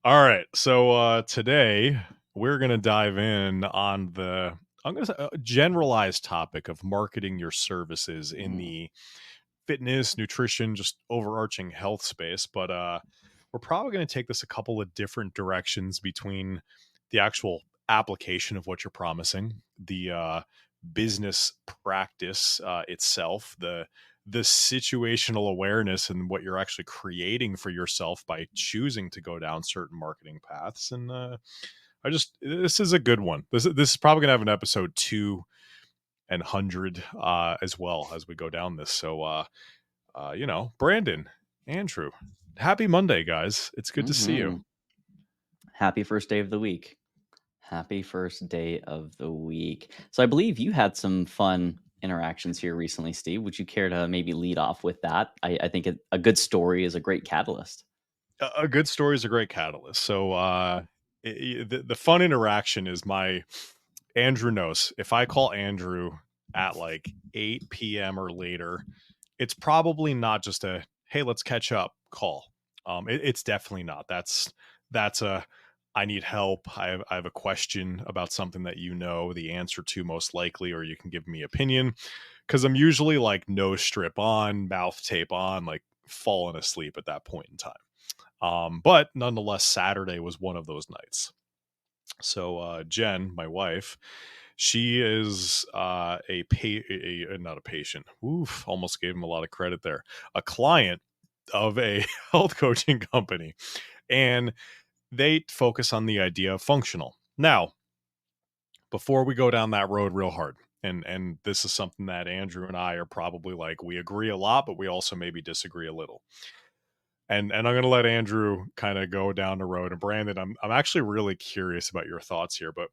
All right. So today we're going to dive in on I'm going to say a generalized topic of marketing your services in Mm, the fitness, nutrition, just overarching health space. But we're probably going to take this a couple of different directions between the actual application of what you're promising, the business practice itself, the situational awareness and what you're actually creating for yourself by choosing to go down certain marketing paths. And I just this is a good one. This is probably gonna have an episode 200 as well as we go down this. So Brandon, Andrew, happy Monday, guys. It's good to see you. hmm Happy first day of the week. Happy first day of the week. So I believe you had some fun interactions here recently, Steve. Would you care to maybe lead off with that? I think a good story is a great catalyst. A good story is a great catalyst. The fun interaction is my Andrew knows if I call Andrew at like 8 p.m. or later, it's probably not just a hey, let's catch up call. It's definitely not. That's a I need help. I have a question about something that you know the answer to most likely, or you can give me opinion. Because I'm usually like nose strip on, mouth tape on, like falling asleep at that point in time. But nonetheless, Saturday was one of those nights. So Jen, my wife, she is not a patient. Oof, almost gave him a lot of credit there. A client of a health coaching company, and they focus on the idea of functional. Now, before we go down that road real hard, and this is something that Andrew and I are probably like we agree a lot, but we also maybe disagree a little. And I'm going to let Andrew kind of go down the road. And Brandon, I'm actually really curious about your thoughts here, but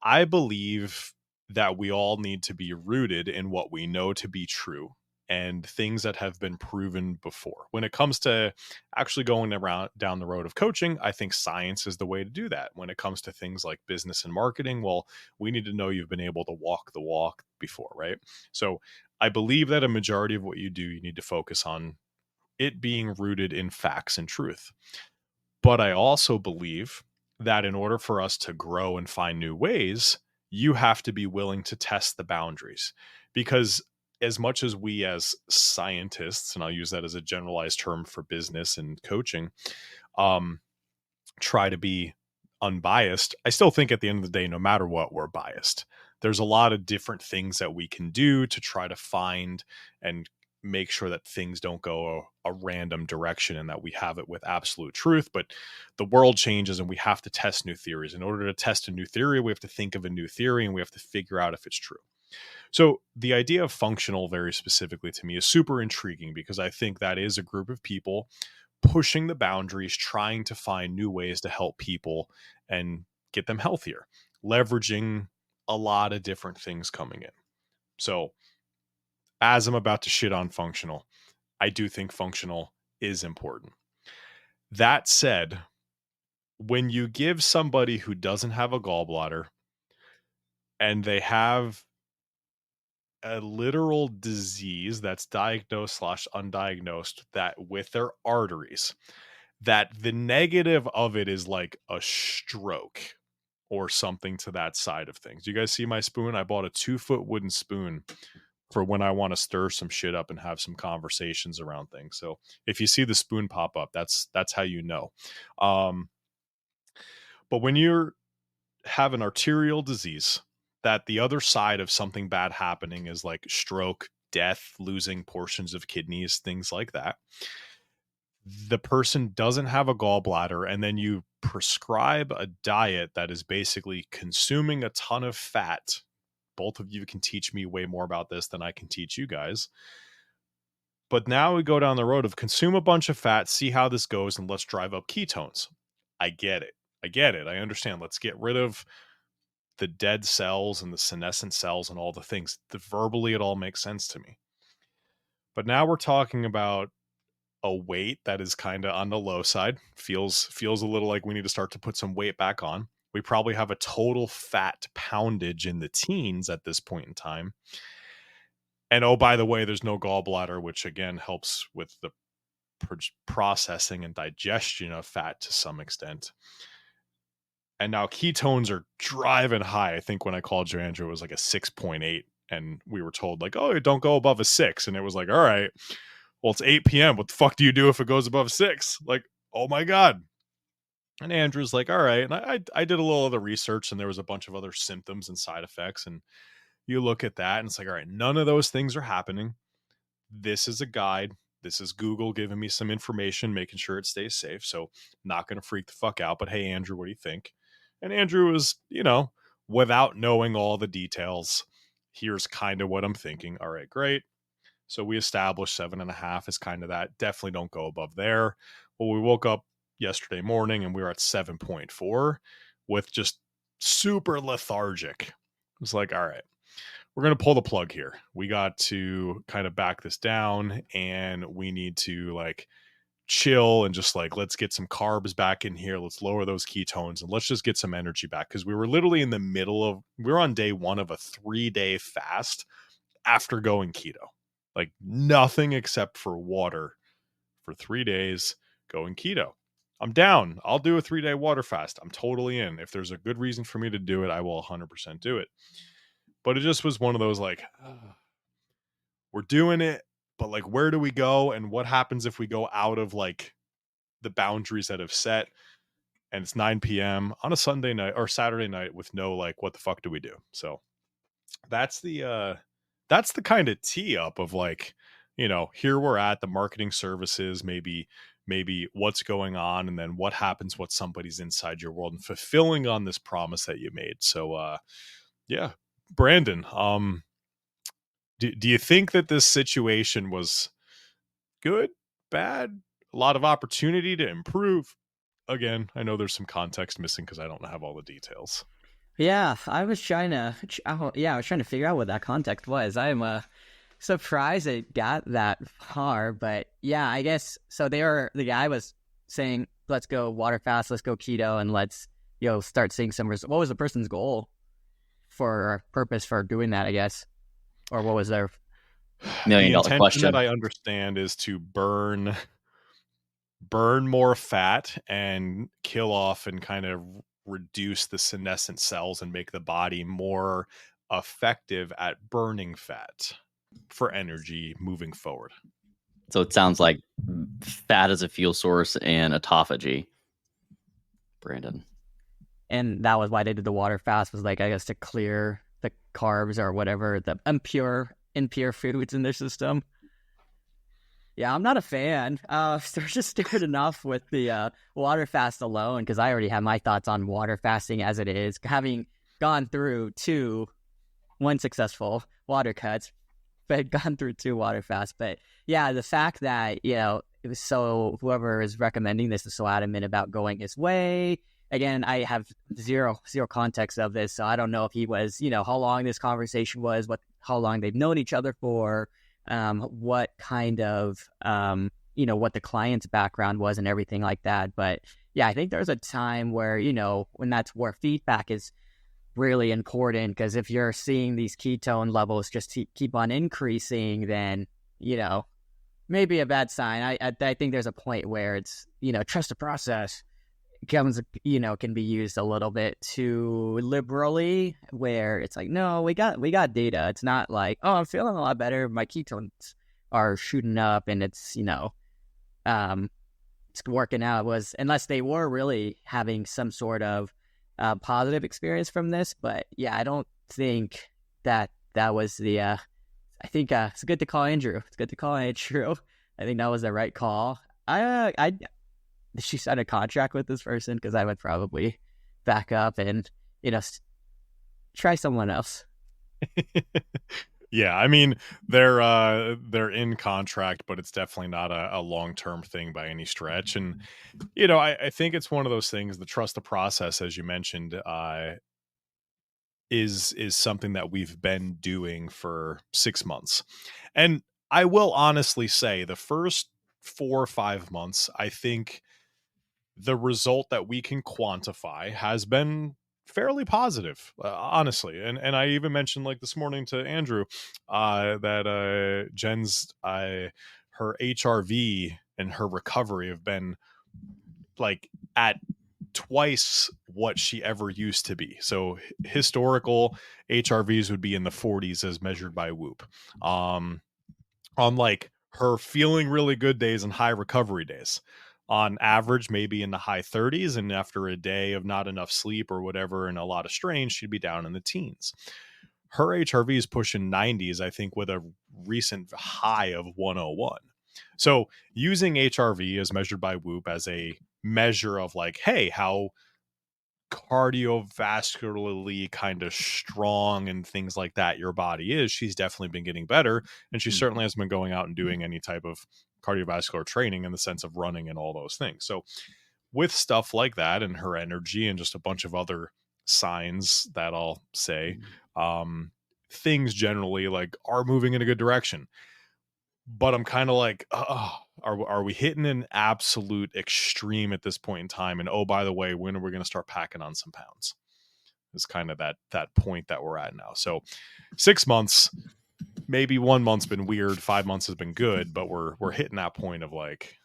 I believe that we all need to be rooted in what we know to be true and things that have been proven before. When it comes to actually going around down the road of coaching, I think science is the way to do that. When it comes to things like business and marketing, well, we need to know you've been able to walk the walk before, right? So I believe that a majority of what you do, you need to focus on it being rooted in facts and truth. But I also believe that in order for us to grow and find new ways, you have to be willing to test the boundaries. Because as much as we as scientists, and I'll use that as a generalized term for business and coaching, um, try to be unbiased, I still think at the end of the day, no matter what, we're biased. There's a lot of different things that we can do to try to find and make sure that things don't go a random direction and that we have it with absolute truth. But the world changes and we have to test new theories. In order to test a new theory, we have to think of a new theory and we have to figure out if it's true. So the idea of functional, very specifically to me, is super intriguing because I think that is a group of people pushing the boundaries, trying to find new ways to help people and get them healthier, leveraging a lot of different things coming in. So, as I'm about to shit on functional, I do think functional is important. That said, when you give somebody who doesn't have a gallbladder and they have a literal disease that's diagnosed slash undiagnosed that with their arteries, that the negative of it is like a stroke or something to that side of things. You guys see my spoon? I bought a 2 foot wooden spoon for when I want to stir some shit up and have some conversations around things. So if you see the spoon pop up, that's how you know. Um, but when you're have an arterial disease, that the other side of something bad happening is like stroke, death, losing portions of kidneys, things like that. The person doesn't have a gallbladder, and then you prescribe a diet that is basically consuming a ton of fat. Both of you can teach me way more about this than I can teach you guys. But now we go down the road of consume a bunch of fat, see how this goes, and let's drive up ketones. I get it. I get it. I understand. Let's get rid of the dead cells and the senescent cells and all the things. Verbally, it all makes sense to me. But now we're talking about a weight that is kind of on the low side. Feels a little like we need to start to put some weight back on. We probably have a total fat poundage in the teens at this point in time. And oh, by the way, there's no gallbladder, which again helps with the processing and digestion of fat to some extent. And now ketones are driving high. I think when I called you, Andrew, it was like a 6.8. And we were told, like, oh, don't go above a 6. And it was like, all right, well, it's 8 p.m. What the fuck do you do if it goes above 6? Like, oh my God. And Andrew's like, all right. And I did a little of the research, and there was a bunch of other symptoms and side effects. And you look at that, and it's like, all right, none of those things are happening. This is a guide. This is Google giving me some information, making sure it stays safe. So not going to freak the fuck out. But hey, Andrew, what do you think? And Andrew was, without knowing all the details, here's kind of what I'm thinking. All right, great. So we established 7.5 is kind of that. Definitely don't go above there. Well, we woke up yesterday morning and we were at 7.4 with just super lethargic. It was like, all right, we're going to pull the plug here. We got to kind of back this down, and we need to like chill and just like, let's get some carbs back in here. Let's lower those ketones and let's just get some energy back. Cause we were literally in the middle of, we're on day 1 of a 3-day fast after going keto, like nothing except for water for 3 days going keto. I'm down. I'll do a 3-day water fast. I'm totally in. If there's a good reason for me to do it, I will 100% do it. But it just was one of those like, we're doing it, but like, where do we go? And what happens if we go out of like the boundaries that have set? And it's 9 p.m. on a Sunday night or Saturday night with no like, what the fuck do we do? So that's the kind of tee up of like, here we're at the marketing services, maybe what's going on, and then what happens, what somebody's inside your world and fulfilling on this promise that you made. So yeah, Brandon, do you think that this situation was good, bad, a lot of opportunity to improve? Again, I know there's some context missing because I don't have all the details. Yeah, I was trying to. I was trying to figure out what that context was. I'm surprised it got that far, but yeah, I guess so. The guy was saying, "Let's go water fast, let's go keto, and let's start seeing some results." What was the person's goal for purpose for doing that? I guess, or what was their $1 million the intention question? that I understand is to burn more fat and kill off and kind of reduce the senescent cells and make the body more effective at burning fat for energy moving forward. So it sounds like fat as a fuel source and autophagy, Brandon. And that was why they did the water fast, was like, I guess, to clear the carbs or whatever, the impure foods in their system. Yeah, I'm not a fan. They're just doing enough with the water fast alone, because I already have my thoughts on water fasting as it is, having gone through 2 successful water cuts, but gone through 2 water fasts. But yeah, the fact that, it was so, whoever is recommending this is so adamant about going his way. Again, I have zero context of this, so I don't know if he was, how long this conversation was, how long they've known each other for, what kind of, what the client's background was and everything like that. But yeah, I think there's a time where, when that's where feedback is really important, because if you're seeing these ketone levels just keep on increasing, then, maybe a bad sign. I think there's a point where it's, trust the process comes, can be used a little bit too liberally, where it's like, no, we got data. It's not like, oh, I'm feeling a lot better, my ketones are shooting up and it's, it's working out. It was, unless they were really having some sort of positive experience from this. But yeah, I don't think that was the I think it's good to call Andrew. I think that was the right call. She signed a contract with this person, because I would probably back up and, try someone else. Yeah, I mean, they're in contract, but it's definitely not a long-term thing by any stretch. And, I think it's one of those things, the trust the process, as you mentioned, is something that we've been doing for 6 months. And I will honestly say the first 4 or 5 months, I think the result that we can quantify has been fairly positive, honestly. And I even mentioned, like, this morning to Andrew, that Jen's her HRV and her recovery have been like at twice what she ever used to be. So historical HRVs would be in the 40s as measured by Whoop. On like her feeling really good days and high recovery days, on average maybe in the high 30s, and after a day of not enough sleep or whatever and a lot of strain, she'd be down in the teens. Her HRV is pushing 90s, I think, with a recent high of 101. So using HRV as measured by Whoop as a measure of like, hey, how cardiovascularly kind of strong and things like that your body is, she's definitely been getting better, and she certainly hasn't been going out and doing any type of cardiovascular training in the sense of running and all those things. So with stuff like that and her energy and just a bunch of other signs that I'll say, things generally like are moving in a good direction. But I'm kind of like, are we hitting an absolute extreme at this point in time? And oh, by the way, when are we going to start packing on some pounds? Is kind of that point that we're at now. So 6 months, maybe 1 month's been weird, 5 months has been good, but we're hitting that point of like,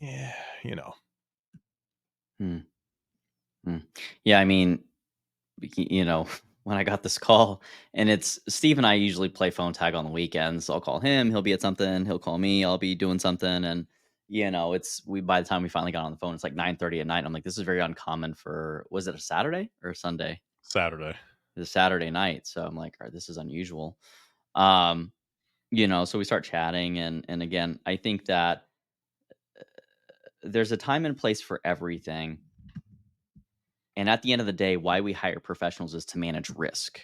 yeah, you know. Yeah, I mean, you know, when I got this call, and it's Steve and I usually play phone tag on the weekends. I'll call him, he'll be at something, he'll call me, I'll be doing something, and it's we by the time we finally got on the phone, it's like 9:30 at night. I'm like, this is very uncommon for, was it a Saturday or a Sunday? Saturday. It was a Saturday night, so I'm like, all right, this is unusual. So we start chatting, and again, I think that there's a time and place for everything. And at the end of the day, why we hire professionals is to manage risk,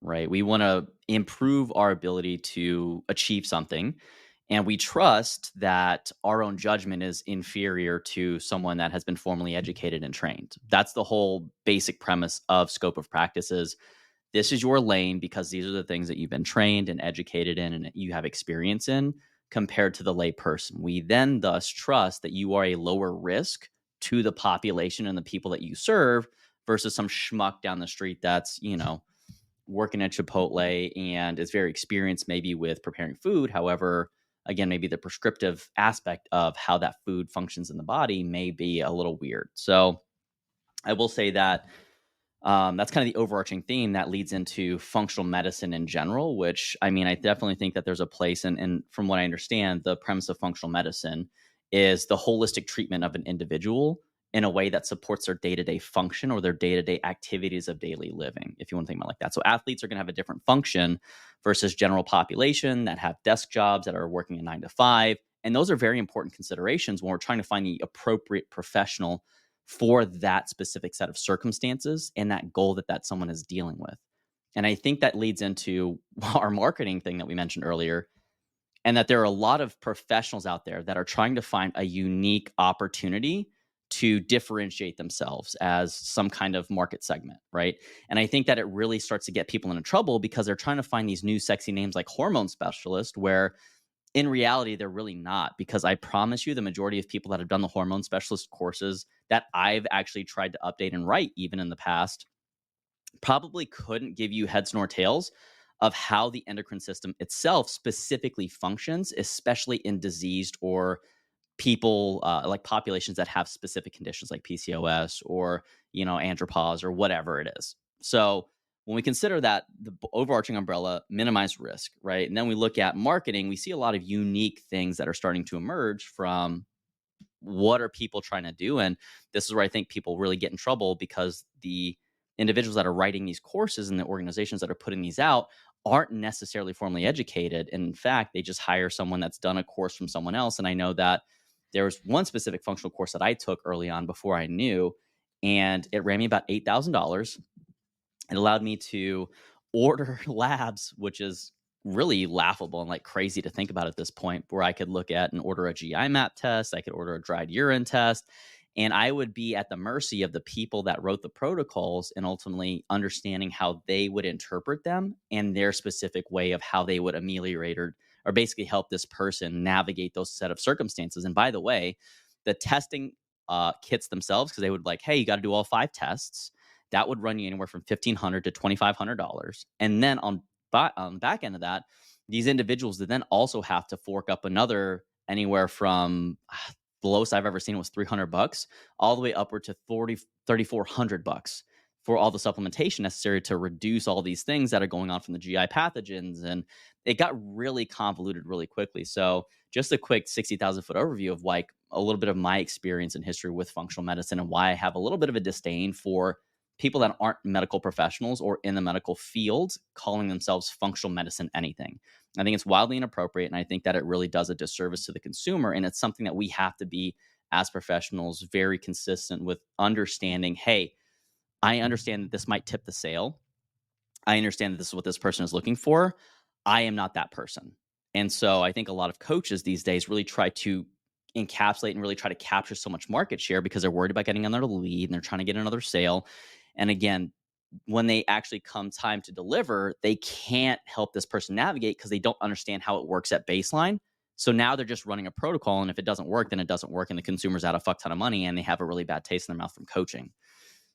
right? We want to improve our ability to achieve something. And we trust that our own judgment is inferior to someone that has been formally educated and trained. That's the whole basic premise of scope of practices. This is your lane because these are the things that you've been trained and educated in and you have experience in compared to the lay person. We then thus trust that you are a lower risk to the population and the people that you serve versus some schmuck down the street that's, working at Chipotle and is very experienced maybe with preparing food. However, again, maybe the prescriptive aspect of how that food functions in the body may be a little weird. So I will say that that's kind of the overarching theme that leads into functional medicine in general, which, I mean, I definitely think that there's a place. And from what I understand, the premise of functional medicine is the holistic treatment of an individual in a way that supports their day-to-day function or their day-to-day activities of daily living, if you want to think about it like that. So athletes are going to have a different function versus general population that have desk jobs that are working a 9 to 5. And those are very important considerations when we're trying to find the appropriate professional for that specific set of circumstances and that goal that someone is dealing with. And I think that leads into our marketing thing that we mentioned earlier, and that there are a lot of professionals out there that are trying to find a unique opportunity to differentiate themselves as some kind of market segment, right? And I think that it really starts to get people into trouble because they're trying to find these new sexy names like hormone specialist, where in reality, they're really not, because I promise you the majority of people that have done the hormone specialist courses that I've actually tried to update and write even in the past probably couldn't give you heads nor tails of how the endocrine system itself specifically functions, especially in diseased or people like populations that have specific conditions like PCOS or, andropause or whatever it is. So when we consider that the overarching umbrella, minimize risk, right? And then we look at marketing, we see a lot of unique things that are starting to emerge from what are people trying to do. And this is where I think people really get in trouble, because the individuals that are writing these courses and the organizations that are putting these out aren't necessarily formally educated. And in fact, they just hire someone that's done a course from someone else. And I know that there was one specific functional course that I took early on before I knew, and it ran me about $8,000. It allowed me to order labs, which is really laughable and like crazy to think about at this point, where I could look at and order a GI map test. I could order a dried urine test, and I would be at the mercy of the people that wrote the protocols and ultimately understanding how they would interpret them and their specific way of how they would ameliorate or basically help this person navigate those set of circumstances. And by the way, the testing kits themselves, because they would like, hey, you got to do all 5 tests. That would run you anywhere from $1,500 to $2,500. And then on the back end of that, these individuals would then also have to fork up another anywhere from the lowest I've ever seen was $300, all the way upward to $3,400 for all the supplementation necessary to reduce all these things that are going on from the GI pathogens. And it got really convoluted really quickly. So just a quick 60,000 foot overview of like a little bit of my experience and history with functional medicine and why I have a little bit of a disdain for people that aren't medical professionals or in the medical field calling themselves functional medicine anything. I think it's wildly inappropriate, and I think that it really does a disservice to the consumer, and it's something that we have to be, as professionals, very consistent with understanding, hey, I understand that this might tip the sale. I understand that this is what this person is looking for. I am not that person. And so I think a lot of coaches these days really try to encapsulate and really try to capture so much market share because they're worried about getting another lead and they're trying to get another sale. And again, when they actually come time to deliver, they can't help this person navigate because they don't understand how it works at baseline. So now they're just running a protocol, and if it doesn't work, then it doesn't work, and the consumer's out a fuck ton of money, and they have a really bad taste in their mouth from coaching.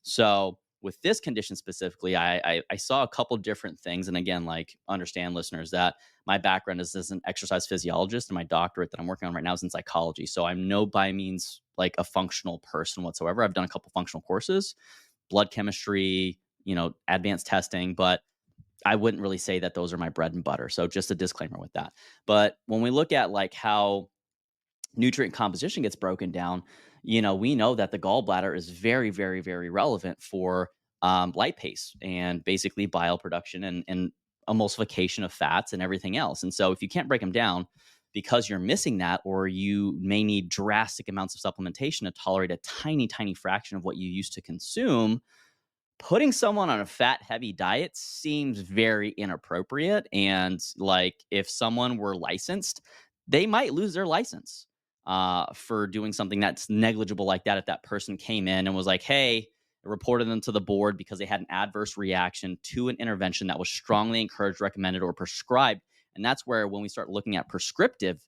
So with this condition specifically, I saw a couple different things. And again, like, understand, listeners, that my background is as an exercise physiologist, and my doctorate that I'm working on right now is in psychology. So I'm no by means like a functional person whatsoever. I've done a couple functional courses, blood chemistry, advanced testing, but I wouldn't really say that those are my bread and butter. So just a disclaimer with that. But when we look at like how nutrient composition gets broken down, we know that the gallbladder is very, very, very relevant for lipase and basically bile production and emulsification of fats and everything else. And so if you can't break them down because you're missing that, or you may need drastic amounts of supplementation to tolerate a tiny, tiny fraction of what you used to consume, putting someone on a fat heavy diet seems very inappropriate. And like, if someone were licensed, they might lose their license for doing something that's negligible like that. If that person came in and was like, hey, reported them to the board because they had an adverse reaction to an intervention that was strongly encouraged, recommended, or prescribed. And that's where, when we start looking at prescriptive,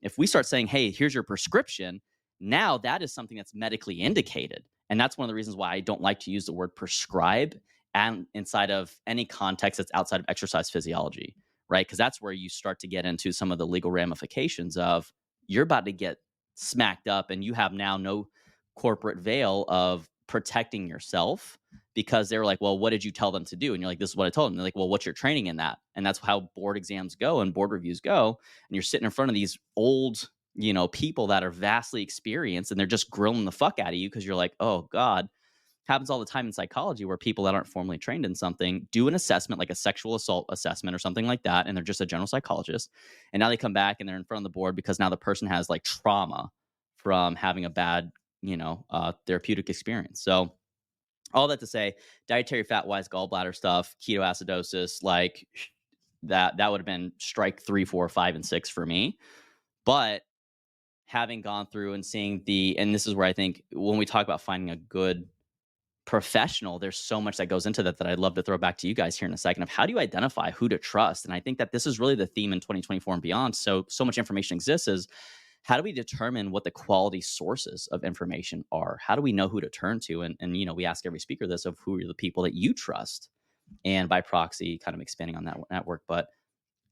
if we start saying, hey, here's your prescription, now that is something that's medically indicated. And that's one of the reasons why I don't like to use the word prescribe and inside of any context that's outside of exercise physiology, right? Because that's where you start to get into some of the legal ramifications of, you're about to get smacked up and you have now no corporate veil of protecting yourself, because they're like, well, what did you tell them to do? And you're like, this is what I told them. And they're like, well, what's your training in that? And that's how board exams go and board reviews go. And you're sitting in front of these old, people that are vastly experienced, and they're just grilling the fuck out of you because you're like, oh God. Happens all the time in psychology, where people that aren't formally trained in something do an assessment, like a sexual assault assessment or something like that, and they're just a general psychologist. And now they come back and they're in front of the board because now the person has like trauma from having a bad, therapeutic experience. So all that to say, dietary fat wise, gallbladder stuff, ketoacidosis, like that would have been strike 3, 4, 5, and 6 for me. But having gone through and seeing and this is where I think when we talk about finding a good professional, there's so much that goes into that I'd love to throw back to you guys here in a second, of how do you identify who to trust? And I think that this is really the theme in 2024 and beyond. So much information exists, is how do we determine what the quality sources of information are? How do we know who to turn to? And we ask every speaker this, of who are the people that you trust, and by proxy kind of expanding on that network. But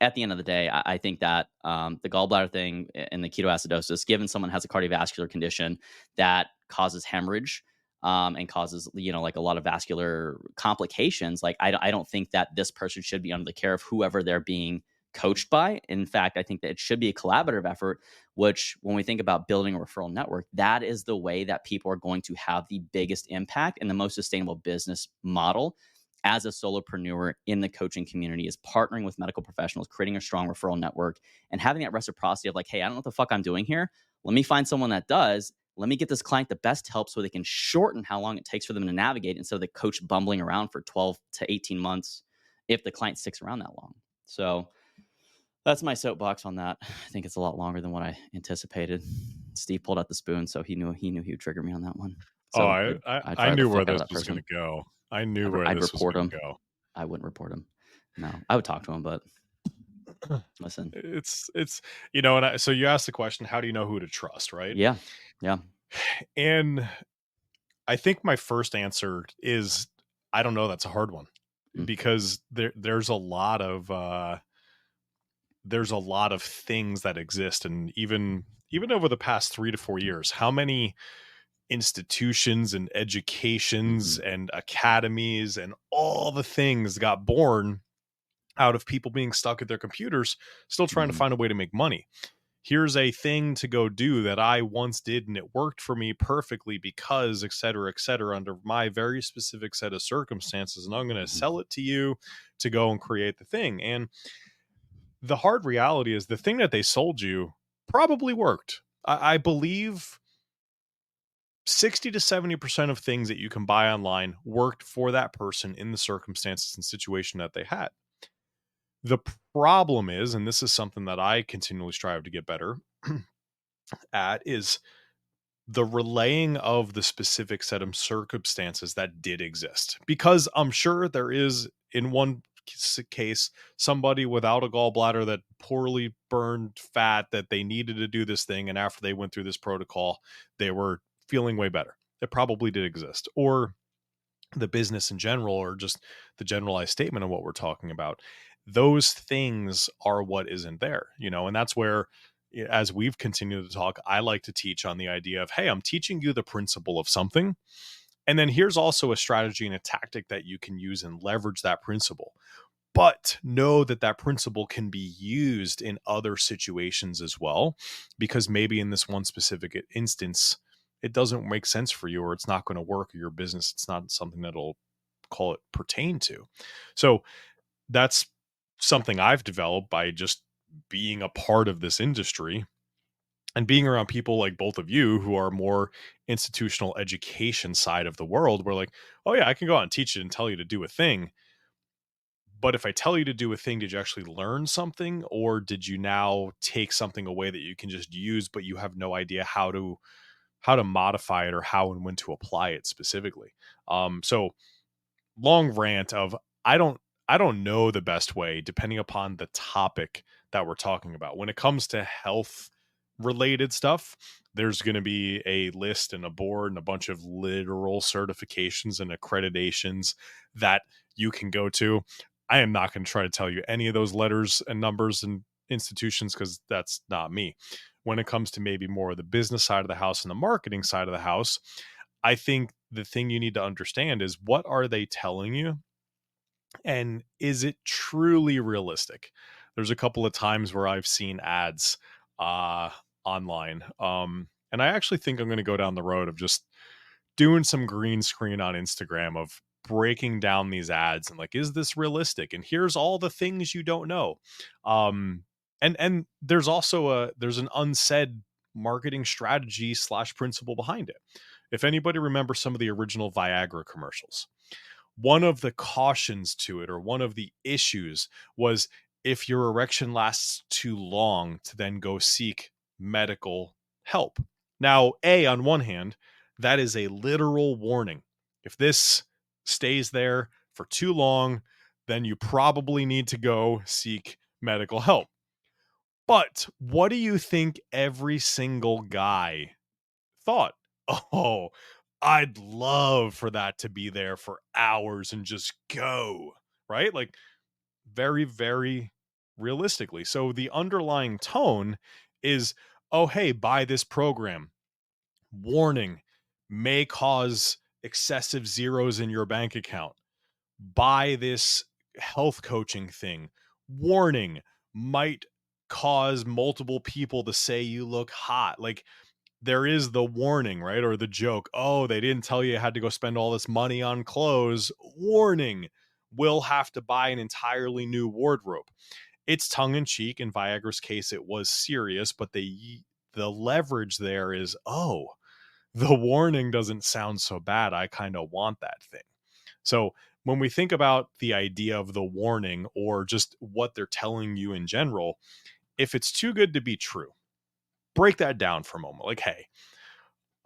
at the end of the day, I think that the gallbladder thing and the ketoacidosis, given someone has a cardiovascular condition that causes hemorrhage and causes, like a lot of vascular complications, like I don't think that this person should be under the care of whoever they're being coached by. In fact, I think that it should be a collaborative effort, which, when we think about building a referral network, that is the way that people are going to have the biggest impact and the most sustainable business model as a solopreneur in the coaching community, is partnering with medical professionals, creating a strong referral network, and having that reciprocity of like, hey, I don't know what the fuck I'm doing here. Let me find someone that does. Let me get this client the best help so they can shorten how long it takes for them to navigate, instead of the coach bumbling around for 12 to 18 months if the client sticks around that long. So that's my soapbox on that. I think it's a lot longer than what I anticipated. Steve pulled out the spoon, so he knew he would trigger me on that one. So I knew where this was going to go. I knew where this was going to go. I wouldn't report him. No, I would talk to him, but listen, it's and so you asked the question, how do you know who to trust, right? Yeah. And I think my first answer is, I don't know. That's a hard one, because there's a lot of there's a lot of things that exist. And even over the past 3 to 4 years, how many institutions and educations and academies and all the things got born out of people being stuck at their computers, still trying to find a way to make money. Here's a thing to go do that I once did and it worked for me perfectly because et cetera, under my very specific set of circumstances. And I'm going to sell it to you to go and create the thing. And the hard reality is the thing that they sold you probably worked. I believe 60 to 70% of things that you can buy online worked for that person in the circumstances and situation that they had. The problem is, and this is something that I continually strive to get better at, is the relaying of the specific set of circumstances that did exist. Because I'm sure there is, in one case, somebody without a gallbladder that poorly burned fat that they needed to do this thing, and after they went through this protocol, they were feeling way better. It probably did exist. Or the business in general, or just the generalized statement of what we're talking about. Those things are what isn't there, and that's where, as we've continued to talk, I like to teach on the idea of, hey, I'm teaching you the principle of something. And then here's also a strategy and a tactic that you can use and leverage that principle. But know that that principle can be used in other situations as well, because maybe in this one specific instance, it doesn't make sense for you, or it's not going to work, or your business, it's not something that'll call it pertain to. So that's something I've developed by just being a part of this industry and being around people like both of you who are more institutional education side of the world. We're like, oh yeah, I can go out and teach it and tell you to do a thing. But if I tell you to do a thing, did you actually learn something, or did you now take something away that you can just use, but you have no idea how to modify it or how and when to apply it specifically? So long rant of, I don't know the best way, depending upon the topic that we're talking about. When it comes to health related stuff, there's going to be a list and a board and a bunch of literal certifications and accreditations that you can go to. I am not going to try to tell you any of those letters and numbers and institutions, because that's not me. When it comes to maybe more of the business side of the house and the marketing side of the house, I think the thing you need to understand is, what are they telling you? And is it truly realistic? There's a couple of times where I've seen ads online. And I actually think I'm going to go down the road of just doing some green screen on Instagram of breaking down these ads and like, is this realistic? And here's all the things you don't know. And there's also there's an unsaid marketing strategy / principle behind it. If anybody remembers some of the original Viagra commercials, one of the cautions to it, or one of the issues, was if your erection lasts too long, to then go seek medical help. Now, on one hand, that is a literal warning. If this stays there for too long, then you probably need to go seek medical help. But what do you think every single guy thought? Oh, I'd love for that to be there for hours and just go, right? Like, very, very realistically. So the underlying tone is, oh, hey, buy this program. Warning, may cause excessive zeros in your bank account. Buy this health coaching thing. Warning, might cause multiple people to say you look hot. Like, there is the warning, right? Or the joke, oh, they didn't tell you had to go spend all this money on clothes. Warning, will have to buy an entirely new wardrobe. It's tongue in cheek. In Viagra's case, it was serious, but the leverage there is, oh, the warning doesn't sound so bad. I kind of want that thing. So when we think about the idea of the warning, or just what they're telling you in general, if it's too good to be true, break that down for a moment. Like, hey,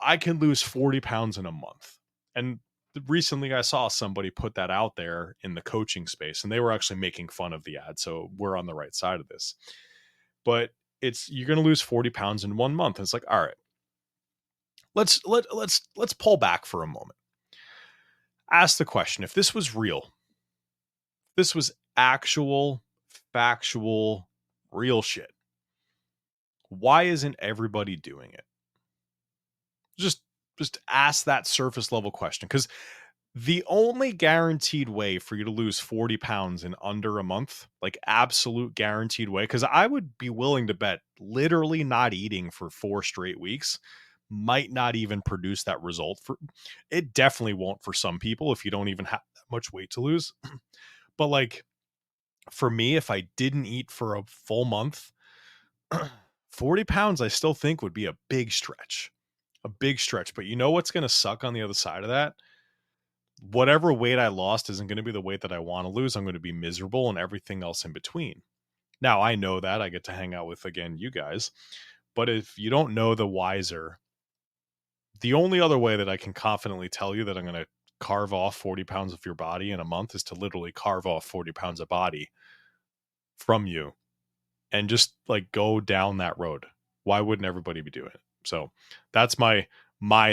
I can lose 40 pounds in a month. And recently I saw somebody put that out there in the coaching space, and they were actually making fun of the ad. So we're on the right side of this. But you're going to lose 40 pounds in 1 month. And it's like, all right, let's pull back for a moment. Ask the question, if this was real, this was actual, factual, real shit. Why isn't everybody doing it? Just ask that surface level question, because the only guaranteed way for you to lose 40 pounds in under a month, like absolute guaranteed way, because I would be willing to bet literally not eating for 4 straight weeks might not even produce that result. For it definitely won't for some people if you don't even have that much weight to lose. But like for me, if I didn't eat for a full month, 40 pounds I still think would be a big stretch. But you know what's going to suck on the other side of that? Whatever weight I lost isn't going to be the weight that I want to lose. I'm going to be miserable and everything else in between. Now, I know that I get to hang out with, again, you guys. But if you don't know the wiser, the only other way that I can confidently tell you that I'm going to carve off 40 pounds of your body in a month is to literally carve off 40 pounds of body from you and just like go down that road. Why wouldn't everybody be doing it? So that's my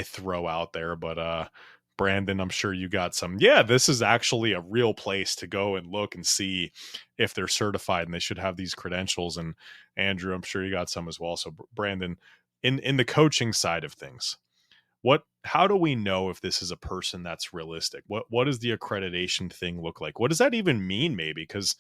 throw out there. But Brandon, I'm sure you got some. Yeah, this is actually a real place to go and look and see if they're certified, and they should have these credentials. And Andrew, I'm sure you got some as well. So Brandon, in the coaching side of things, how do we know if this is a person that's realistic? What does the accreditation thing look like? What does that even mean? Maybe because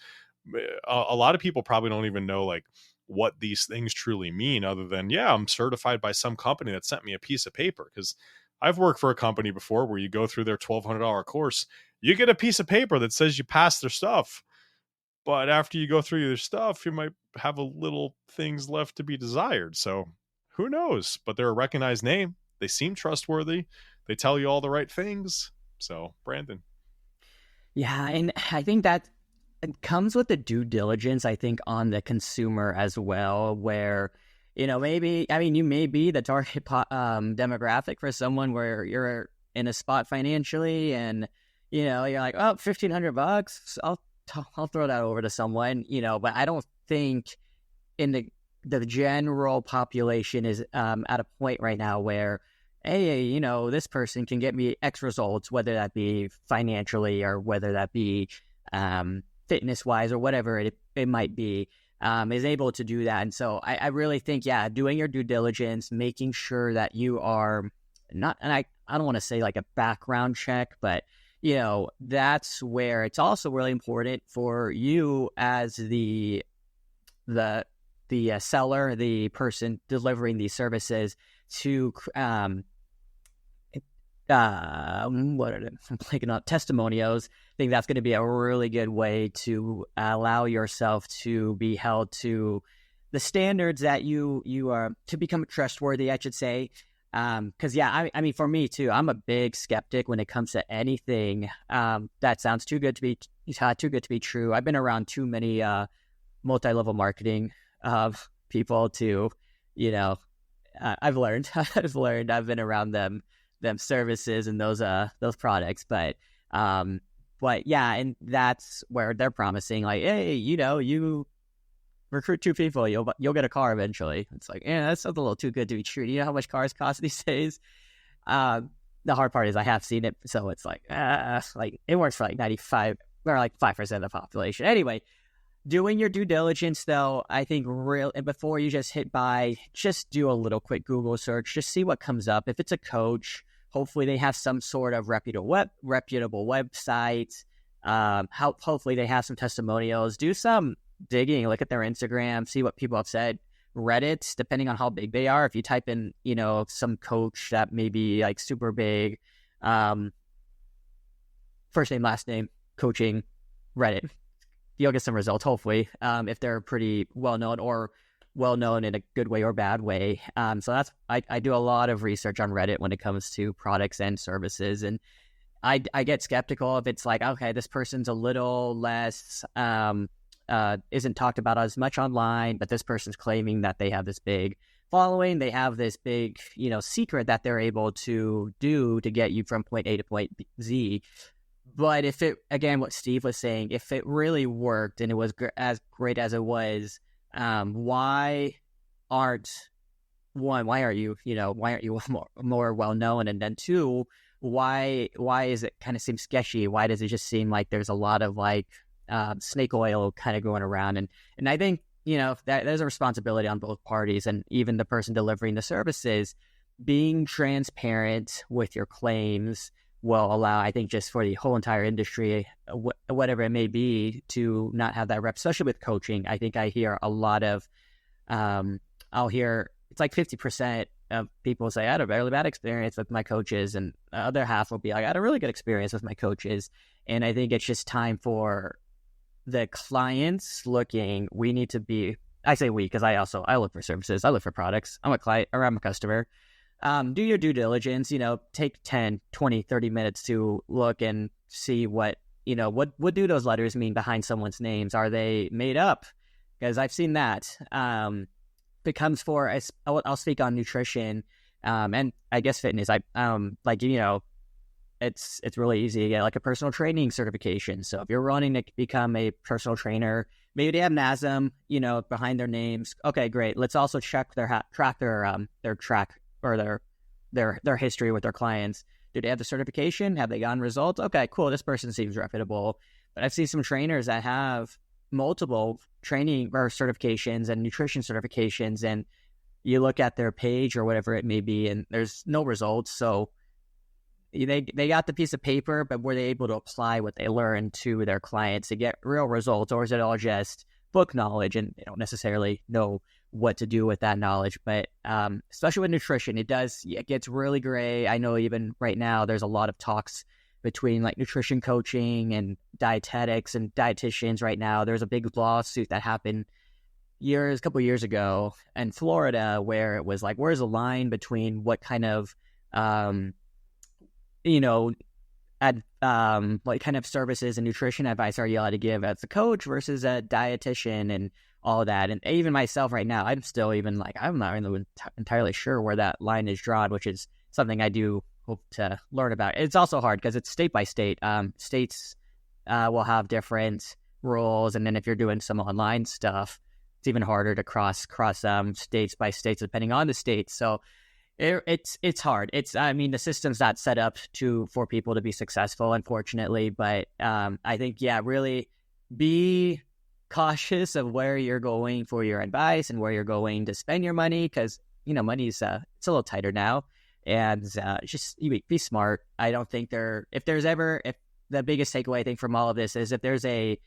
a lot of people probably don't even know like what these things truly mean, other than, yeah, I'm certified by some company that sent me a piece of paper. Because I've worked for a company before where you go through their $1,200 course, you get a piece of paper that says you passed their stuff. But after you go through their stuff, you might have a little things left to be desired. So who knows? But they're a recognized name. They seem trustworthy. They tell you all the right things. So, Brandon. Yeah, and I think that it comes with the due diligence, I think, on the consumer as well, where, maybe, you may be the target demographic for someone where you're in a spot financially and, you're like, oh, $1,500, I'll throw that over to someone, but I don't think in the general population is at a point right now where, hey, this person can get me X results, whether that be financially or whether that be fitness wise or whatever it might be, is able to do that. And so I really think, yeah, doing your due diligence, making sure that you are not, and I don't want to say like a background check, but that's where it's also really important for you as the seller, the person delivering these services, to what are I'm picking up testimonials. I think that's going to be a really good way to allow yourself to be held to the standards that you are, to become trustworthy, I should say. Because I mean, for me too, I'm a big skeptic when it comes to anything that sounds too good to be true. I've been around too many multi-level marketing people to, I've learned. I've been around them services and those products, but yeah, and that's where they're promising like, hey, you recruit 2 people, you'll get a car eventually. It's like, yeah, that sounds a little too good to be true. Do you know how much cars cost these days? The hard part is I have seen it, so it's like it works for like 95 or like 5% of the population. Anyway, doing your due diligence, though, I think and before you just hit buy, just do a little quick Google search, just see what comes up. If it's a coach, hopefully they have some sort of reputable website. Hopefully they have some testimonials. Do some digging, look at their Instagram, see what people have said. Reddit, depending on how big they are, if you type in, some coach that may be like super big, first name, last name, coaching, Reddit, you'll get some results, hopefully, if they're pretty well-known or well-known in a good way or bad way. So I do a lot of research on Reddit when it comes to products and services. And I get skeptical if it's like, okay, this person's a little less, isn't talked about as much online, but this person's claiming that they have this big following. They have this big, secret that they're able to do to get you from point A to point Z. But if it, again, what Steve was saying, if it really worked and it was as great as it was, why aren't you more well known? And then 2, why is it kind of seem sketchy? Why does it just seem like there's a lot of like snake oil kind of going around? And I think there's a responsibility on both parties, and even the person delivering the services. Being transparent with your claims will allow, I think, just for the whole entire industry, whatever it may be, to not have that rep, especially with coaching. I think I hear a lot of, I'll hear it's like 50% of people say, I had a really bad experience with my coaches, and the other half will be like, I had a really good experience with my coaches. And I think it's just time for the clients looking, we need to be, I say we, because I look for services, I look for products, I'm a client, or I'm a customer. Do your due diligence, take 10, 20, 30 minutes to look and see what do those letters mean behind someone's names? Are they made up? Because I've seen that. Becomes for, I'll speak on nutrition, and I guess fitness. It's really easy to get like a personal training certification. So if you're wanting to become a personal trainer, maybe they have NASM, behind their names. Okay, great. Let's also check track or their history with their clients. Do they have the certification? Have they gotten results? Okay, cool. This person seems reputable. But I've seen some trainers that have multiple training or certifications and nutrition certifications, and you look at their page or whatever it may be, and there's no results. So they got the piece of paper, but were they able to apply what they learned to their clients to get real results, or is it all just book knowledge and they don't necessarily know what to do with that knowledge? But especially with nutrition, it gets really gray. I know even right now there's a lot of talks between like nutrition coaching and dietetics and dietitians right now. There's a big lawsuit that happened a couple years ago in Florida, where it was like, where's the line between what kind of what kind of services and nutrition advice are you allowed to give as a coach versus a dietitian and all that. And even myself right now, I'm still even like, I'm not really entirely sure where that line is drawn, which is something I do hope to learn about. It's also hard because it's state by state. States will have different rules, and then if you're doing some online stuff, it's even harder to cross states by states depending on the state. So it's hard. The system's not set up for people to be successful, unfortunately. But I think, really be cautious of where you're going for your advice and where you're going to spend your money, because money's it's a little tighter now, and just be smart. I don't think if the biggest takeaway I think from all of this is if there's a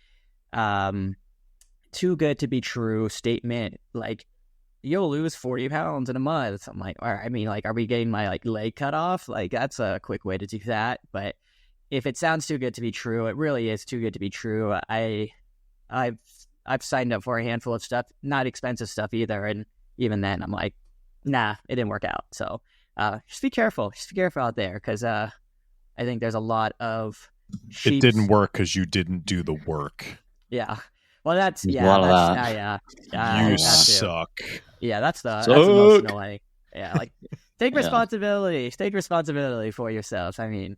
too good to be true statement, like you'll lose 40 pounds in a month. I'm like, are we getting my leg cut off? Like, that's a quick way to do that. But if it sounds too good to be true, it really is too good to be true. I've signed up for a handful of stuff, not expensive stuff either. And even then I'm like, nah, it didn't work out. So just be careful. Just be careful out there, because I think there's a lot of It didn't work because you didn't do the work. Yeah. Well, that's a lot of that. You suck. Yeah, that's emotional way. Yeah, like take responsibility. Take responsibility for yourself. Take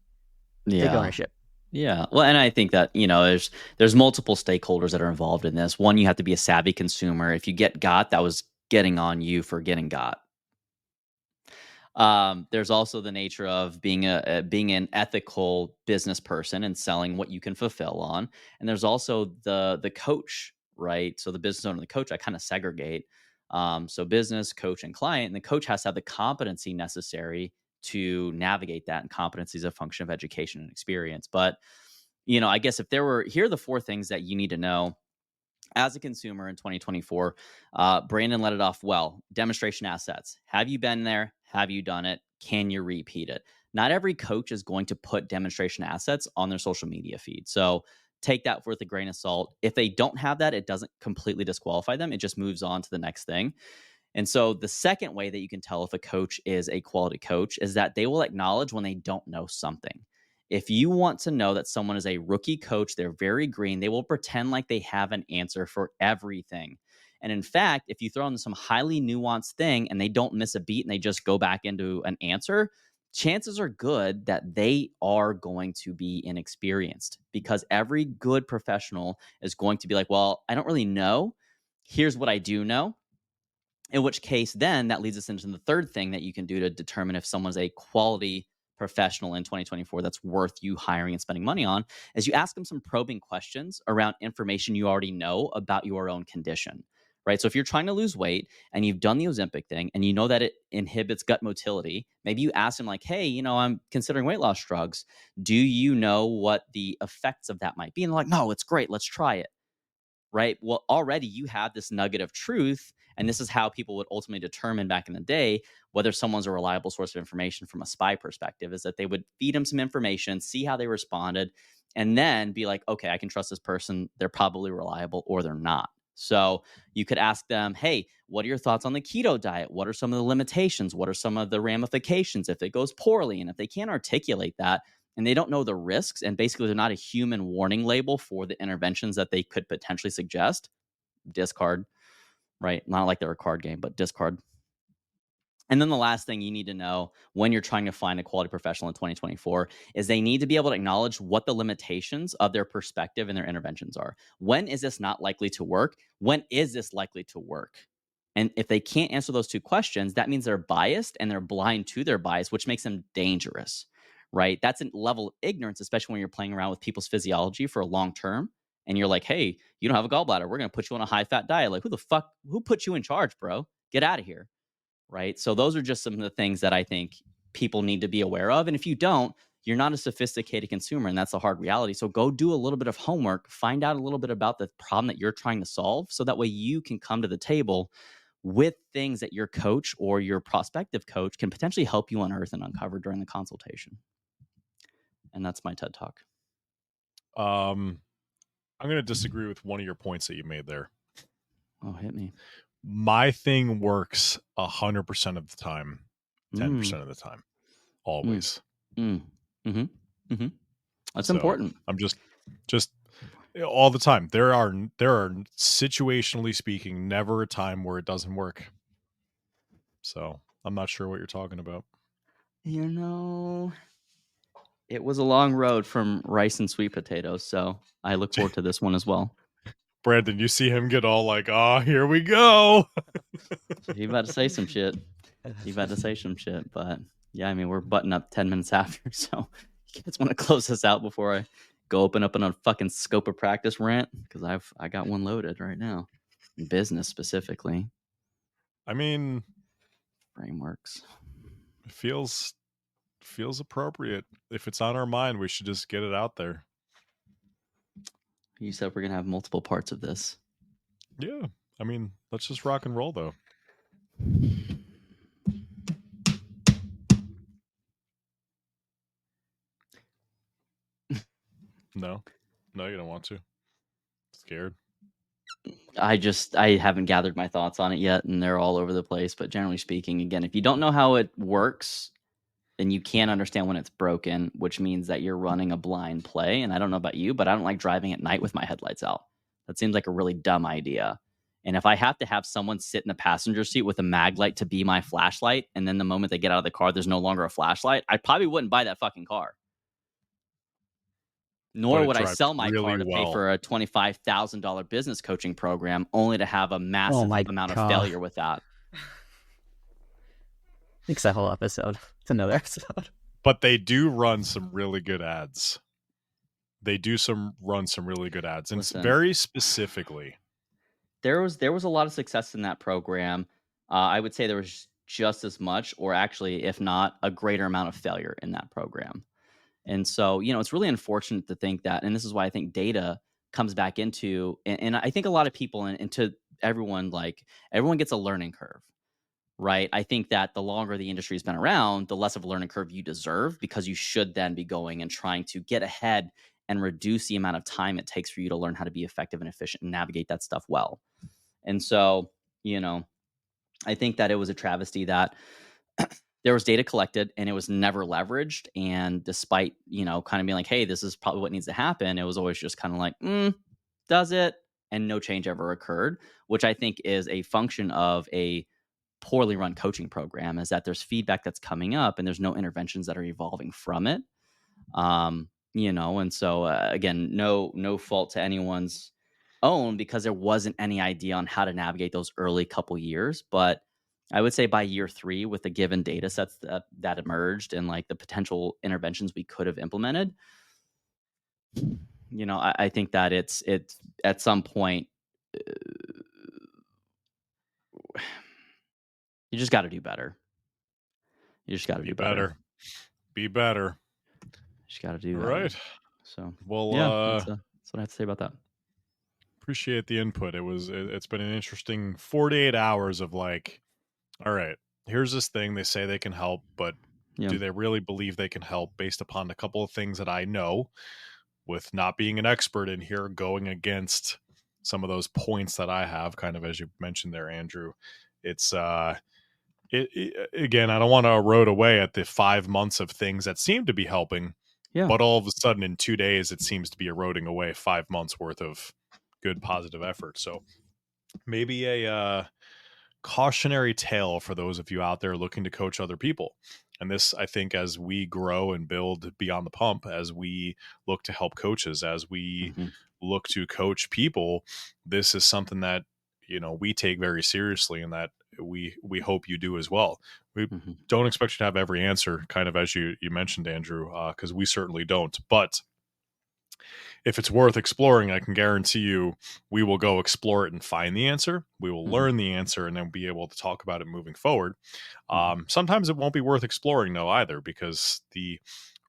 ownership. Yeah. Well, and I think that, there's multiple stakeholders that are involved in this. One, you have to be a savvy consumer. If you get got, that was getting on you for getting got. There's also the nature of being an ethical business person and selling what you can fulfill on. And there's also the coach, right? So the business owner and the coach, I kind of segregate. So business, coach, and client, and the coach has to have the competency necessary to navigate that, and competency is a function of education and experience. But, I guess here are the 4 things that you need to know as a consumer in 2024. Brandon let it off well. Demonstration assets. Have you been there? Have you done it? Can you repeat it? Not every coach is going to put demonstration assets on their social media feed. So take that with a grain of salt. If they don't have that, it doesn't completely disqualify them. It just moves on to the next thing. And so the second way that you can tell if a coach is a quality coach is that they will acknowledge when they don't know something. If you want to know that someone is a rookie coach, they're very green, they will pretend like they have an answer for everything. And in fact, if you throw in some highly nuanced thing and they don't miss a beat and they just go back into an answer, chances are good that they are going to be inexperienced, because every good professional is going to be like, well, I don't really know. Here's what I do know. In which case, then that leads us into the third thing that you can do to determine if someone's a quality professional in 2024 that's worth you hiring and spending money on, is you ask them some probing questions around information you already know about your own condition, right? So if you're trying to lose weight and you've done the Ozempic thing and you know that it inhibits gut motility, maybe you ask them like, hey, I'm considering weight loss drugs. Do you know what the effects of that might be? And they're like, no, it's great. Let's try it. Right. Well, already you have this nugget of truth. And this is how people would ultimately determine back in the day whether someone's a reliable source of information from a spy perspective, is that they would feed them some information, see how they responded, and then be like, okay, I can trust this person. They're probably reliable or they're not. So you could ask them, hey, what are your thoughts on the keto diet? What are some of the limitations? What are some of the ramifications if it goes poorly? And if they can't articulate that, and they don't know the risks, and basically they're not a human warning label for the interventions that they could potentially suggest, discard, right? Not like they're a card game, but discard. And then the last thing you need to know when you're trying to find a quality professional in 2024 is they need to be able to acknowledge what the limitations of their perspective and their interventions are. When is this not likely to work? When is this likely to work? And if they can't answer those two questions, that means they're biased and they're blind to their bias, which makes them dangerous, right? That's a level of ignorance, especially when you're playing around with people's physiology for a long term. And you're like, hey, you don't have a gallbladder. We're going to put you on a high fat diet. Like, who put you in charge, bro? Get out of here. Right. So those are just some of the things that I think people need to be aware of. And if you don't, you're not a sophisticated consumer. And that's a hard reality. So go do a little bit of homework, find out a little bit about the problem that you're trying to solve. So that way you can come to the table with things that your coach or your prospective coach can potentially help you unearth and uncover during the consultation. And that's my TED Talk. I'm going to disagree with one of your points that you made there. Oh, hit me. My thing works 100% of the time, 10% of the time, always. That's important. I'm just all the time. There are situationally speaking, never a time where it doesn't work. So I'm not sure what you're talking about. It was a long road from rice and sweet potatoes. So I look forward to this one as well. Brandon, you see him get all like, oh, here we go. He about to say some shit. But yeah, I mean, we're butting up 10 minutes after. So you guys want to close this out before I go open up on a fucking scope of practice rant? Because I got one loaded right now. Business specifically. I mean, frameworks. It feels appropriate. If it's on our mind, we should just get it out there. You said we're going to have multiple parts of this. Yeah. I mean, let's just rock and roll, though. No, you don't want to. Scared. I haven't gathered my thoughts on it yet, and they're all over the place. But generally speaking, again, if you don't know how it works, then you can't understand when it's broken, which means that you're running a blind play. And I don't know about you, but I don't like driving at night with my headlights out. That seems like a really dumb idea. And if I have to have someone sit in the passenger seat with a mag light to be my flashlight, and then the moment they get out of the car, there's no longer a flashlight, I probably wouldn't buy that fucking car. Nor would I sell my car to pay for a $25,000 business coaching program only to have a massive amount of failure with that. It's that whole episode. It's another episode. But they do run some really good ads. Run some really good ads. And very specifically. There was a lot of success in that program. I would say there was just as much, or actually, if not, a greater amount of failure in that program. And so, it's really unfortunate to think that, and this is why I think data comes back into, and I think a lot of people, and to everyone, everyone gets a learning curve, right? I think that the longer the industry has been around, the less of a learning curve you deserve, because you should then be going and trying to get ahead and reduce the amount of time it takes for you to learn how to be effective and efficient and navigate that stuff well. And so, I think that it was a travesty that there was data collected and it was never leveraged. And despite, kind of being like, hey, this is probably what needs to happen, it was always just kind of like, does it? And no change ever occurred, which I think is a function of a poorly run coaching program, is that there's feedback that's coming up and there's no interventions that are evolving from it. And so again, no fault to anyone's own, because there wasn't any idea on how to navigate those early couple years. But I would say by year 3, with the given data sets that emerged and the potential interventions we could have implemented, I think that it's at some point you just got to do better. You just got to Be do better. better. Be better. Just got to do All better. right. So, Well, yeah, that's what I have to say about that. appreciate the input. It's been an interesting 48 hours of like, all right, here's this thing they say they can help, but Yeah. do they really believe they can help based upon a couple of things that I know, with not being an expert in here, going against some of those points that I have, kind of as you mentioned there, Andrew. It's again, I don't want to erode away at the 5 months of things that seem to be helping, Yeah. but all of a sudden in 2 days it seems to be eroding away 5 months worth of good positive effort. So maybe a cautionary tale for those of you out there looking to coach other people. And this, I think, as we grow and build Beyond the Pump, as we look to help coaches, as we look to coach people, this is something that, you know, we take very seriously, and that we hope you do as well. We don't expect you to have every answer, kind of as you mentioned, Andrew, because we certainly don't. But if it's worth exploring, I can guarantee you we will go explore it and find the answer. We will learn the answer and then be able to talk about it moving forward. Sometimes it won't be worth exploring, though, either, because the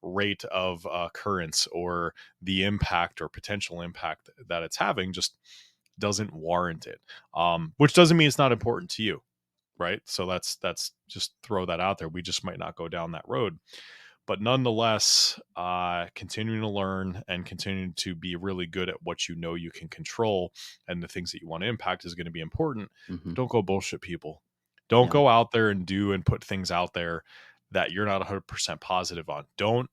rate of occurrence or the impact or potential impact that it's having just doesn't warrant it. Which doesn't mean it's not important to you, right? So that's just throw that out there. We just might not go down that road. But nonetheless, continuing to learn and continuing to be really good at what you know you can control and the things that you want to impact is going to be important. But don't go bullshit people. Don't go out there and do and put things out there that you're not 100% positive on. Don't,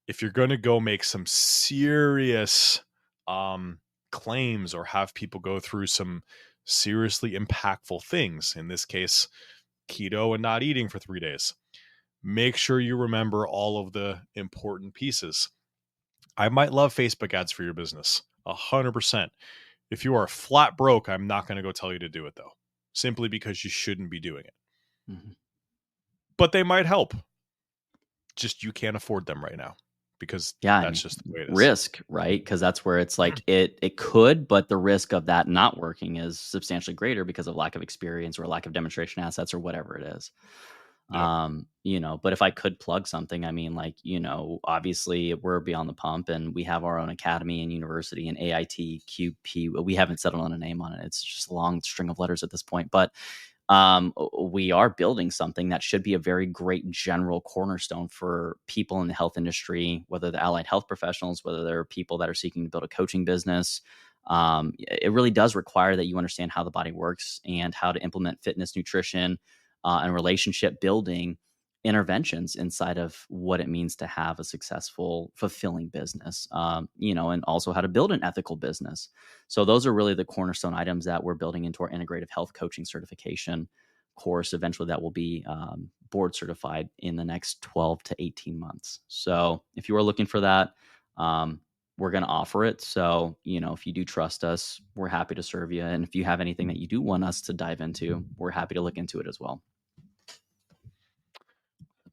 if you're going to go make some serious claims or have people go through some seriously impactful things, in this case, keto and not eating for 3 days, make sure you remember all of the important pieces. I might love Facebook ads for your business, 100%. If you are flat broke, I'm not going to go tell you to do it, though, simply because you shouldn't be doing it. But they might help. Just you can't afford them right now, because that's just the way it is. Risk, right? Because that's where it's like it could, but the risk of that not working is substantially greater because of lack of experience or lack of demonstration assets or whatever it is. You know, but if I could plug something, I mean, like, you know, obviously we're Beyond the Pump and we have our own academy and university and AITQP. We haven't settled on a name on it. It's just a long string of letters at this point, but we are building something that should be a very great general cornerstone for people in the health industry, whether they're allied health professionals, whether they're people that are seeking to build a coaching business. It really does require that you understand how the body works and how to implement fitness, nutrition, and relationship building interventions inside of what it means to have a successful, fulfilling business, you know, and also how to build an ethical business. So those are really the cornerstone items that we're building into our integrative health coaching certification course. Eventually that will be board certified in the next 12 to 18 months. So if you are looking for that, we're going to offer it. So, you know, if you do trust us, we're happy to serve you. And if you have anything that you do want us to dive into, we're happy to look into it as well.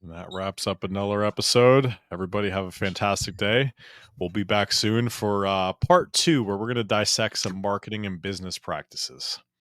And that wraps up another episode. Everybody have a fantastic day. We'll be back soon for part 2, where we're going to dissect some marketing and business practices.